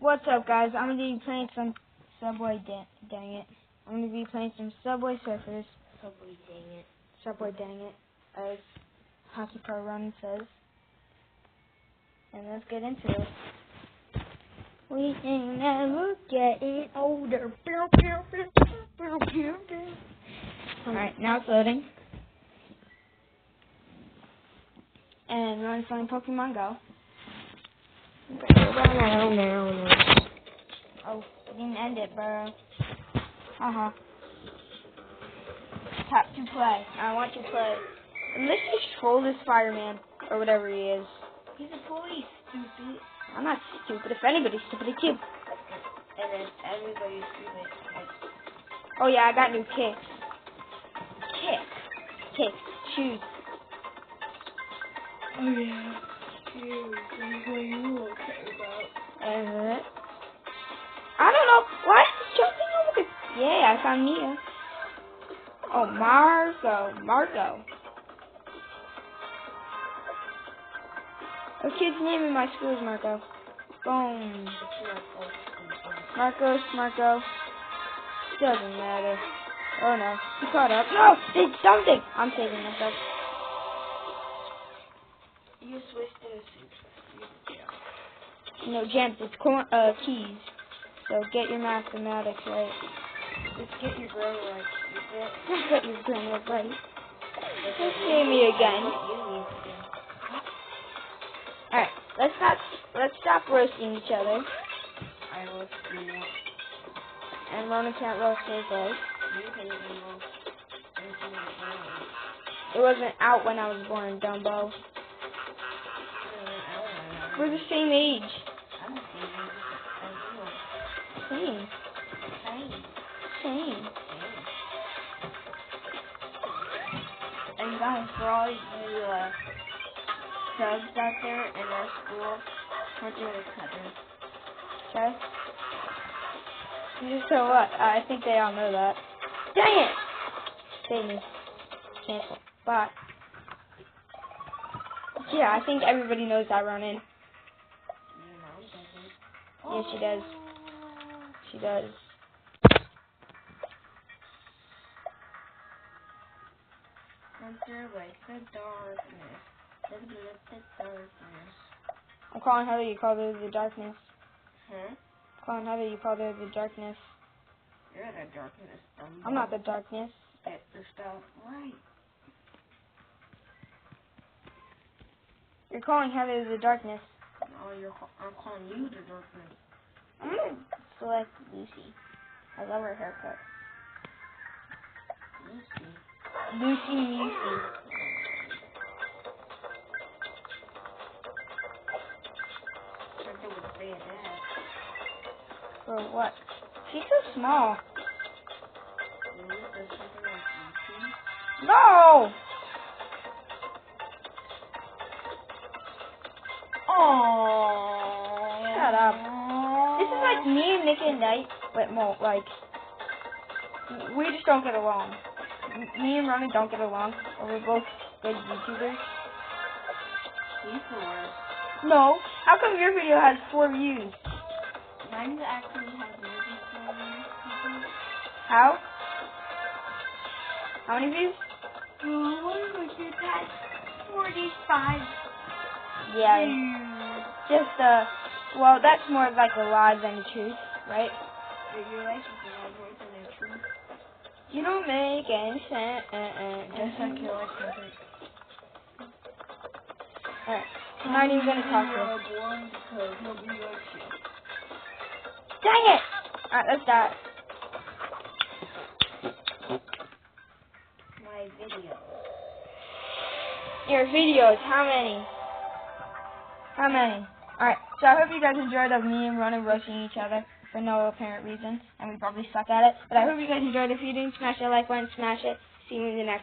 What's up, guys? I'm gonna be playing some Subway. Dang it! I'm gonna be playing some Subway Surfers. Subway, dang it. Subway, dang it, as Hockey Pro Run says. And let's get into it. We ain't never getting older. Alright, now it's loading. And we're only playing Pokemon Go. Oh, you didn't end it, bro. Tap to play. I want to play. And let's just troll this fireman, or whatever he is. He's a police, stupid. I'm not stupid. If anybody's stupid, it's you. And then everybody's stupid. Oh yeah, I got new kicks. Kicks. Shoes. Oh yeah. Shoes. That's what you were talking about. I don't know. Why is he jumping over the... Yeah, I found Nia. Oh, Marco. A kid's name in my school is Marco. Boom. Marco. Doesn't matter. Oh no, he caught up. No, did something. I'm saving myself. You switched to a suit. No, gems. It's keys. So get your mathematics right. Just get your grammar right. Just get your grammar right. Just hear me again. Alright, let's stop roasting each other. I roast you. And Mona can't roast his eggs. You can even roast anything you want. It wasn't out when I was born, Dumbo. We're the same age. I'm the same age as you. Same. And guys, for all you subs out there in our school, we're doing cousins. Okay? So what? I think they all know that. Dang it! Save me. Cancel. Bye. Yeah, I think everybody knows I run in. Yeah, she does. She does. Enter like the darkness. The darkness. I'm calling Heather, you call her the darkness. Huh? Calling Heather, you call her the darkness. You're the darkness, Dumbo. I'm not the darkness. Get the stuff right. You're calling Heather the darkness. No, I'm calling you the darkness. I'm gonna select Lucy. I love her haircut. Lucy. For what? She's so small. No! Oh, shut up. This is like me and Nick and Knight, but more like we just don't get along. Me and Ronnie don't get along. Or we're both good YouTubers. He's the worst. No. How come your video has 4 views? Mine actually has maybe 4 views. How? How many views? What if we did that? 45. Yeah. Just well, that's more like a lie than the truth, right? Your life is a lot more than the truth. You don't make any sense. Just like your life doesn't. Alright. I'm not even gonna talk to her. Because nobody likes you. Dang it! Alright, let's start. My video. Your videos, how many? How many? Alright, so I hope you guys enjoyed of me and Ronan roasting each other for no apparent reason, and we probably suck at it. But I hope you guys enjoyed. If you didn't, smash that like button, smash it. See you in the next